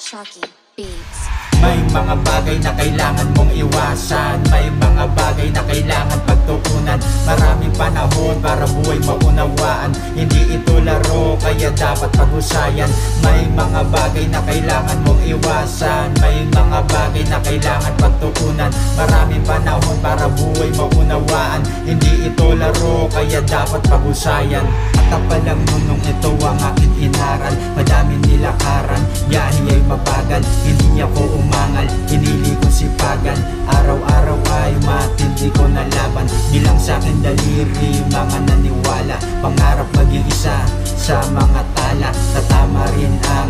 Chucky Beats. May mga bagay na kailangan mong iwasan, may mga bagay na kailangan pagtuunan. Maraming panahon para buhay maunawaan, hindi ito laro kaya dapat paghusayan. May mga bagay na kailangan mong iwasan, may mga bagay na kailangan pagtuunan. Maraming panahon para buhay maunawaan, hindi ito laro kaya dapat paghusayan. At palang nunong ito ang aking inaral, madaming nilakaran, biyahe ay mabagal, hindi ako umangal, hinili ko sipagan. Araw-araw ay matindi ko na laban, bilang sa'kin daliri mga naniwala. Pangarap maging isa sa mga tala, tatama rin ang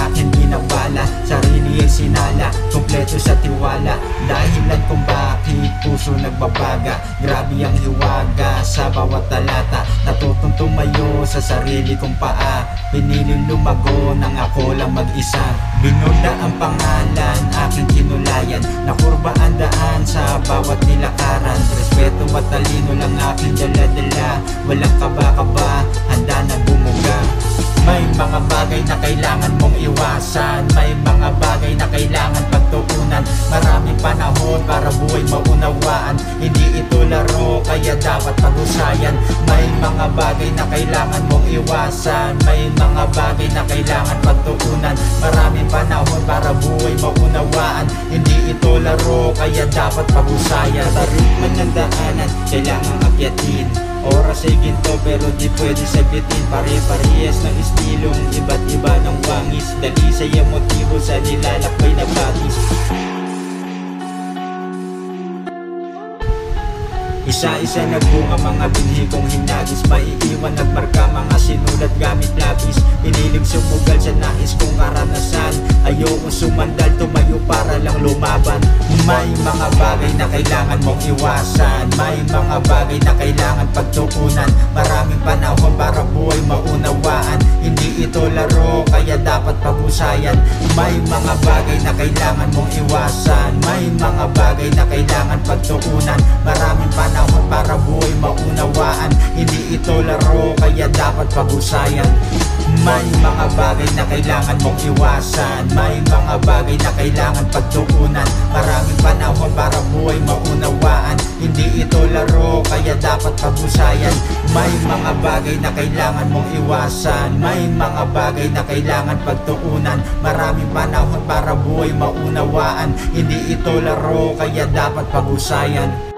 aking binabala. Sarili ay sinala, kumpleto sa tiwala, dahilan kung bakit puso nagbabaga. Grabe ang hiwaga sa bawat talata, natutong tumayo sa sarili kong paa. Piniling lumago nang ako lang mag-isa. Binuda ang pangalan, aking kinulayan, nakurba ang daan sa bawat nilakaran. Respeto at talino lang aking dala-dala, walang kaba-kaba, handa na bumuga. May mga bagay na kailangan mong iwasan, may mga bagay na kailangan pagtuunan. Maraming panahon para buhay maunawaan, hindi ito laro kaya dapat paghusayan. May mga bagay na kailangan mong iwasan, may mga bagay na kailangan pagtuunan. Maraming panahon para buhay maunawaan, hindi ito laro kaya dapat paghusayan. Tarik man ng daanan, kailangan akyatin. Oras ay ginto pero di pwede sabitin. Pare-parehas ng estilong iba't iba ng wangis, dalisay ang motibo sa nilalakbay na bagis. Isa-isa nagbunga mga binhi kong hinagis, maiiwan at marka mga sinulat gamit lapis. Piniling sumugal sa nais kong karanasan, ayokong sumandal, tumayo para lang lumaban. May mga bagay na kailangan mong iwasan, may mga bagay na kailangan pagtuunan. Maraming panahon para buhay maunawaan, hindi ito laro kaya dapat paghusayan. May mga bagay na kailangan mong iwasan, may mga bagay na kailangan pagtuunan. Maraming panahon para buhay maunawaan, hindi ito laro kaya dapat paghusayan. May mga bagay na kailangan mong iwasan, may mga bagay na kailangan pagtuunan. Maraming panahon para buhay maunawaan, hindi ito laro kaya dapat paghusayan. May mga bagay na kailangan mong iwasan, may mga bagay na kailangan pagtuunan. Maraming panahon para buhay maunawaan, hindi ito laro kaya dapat paghusayan.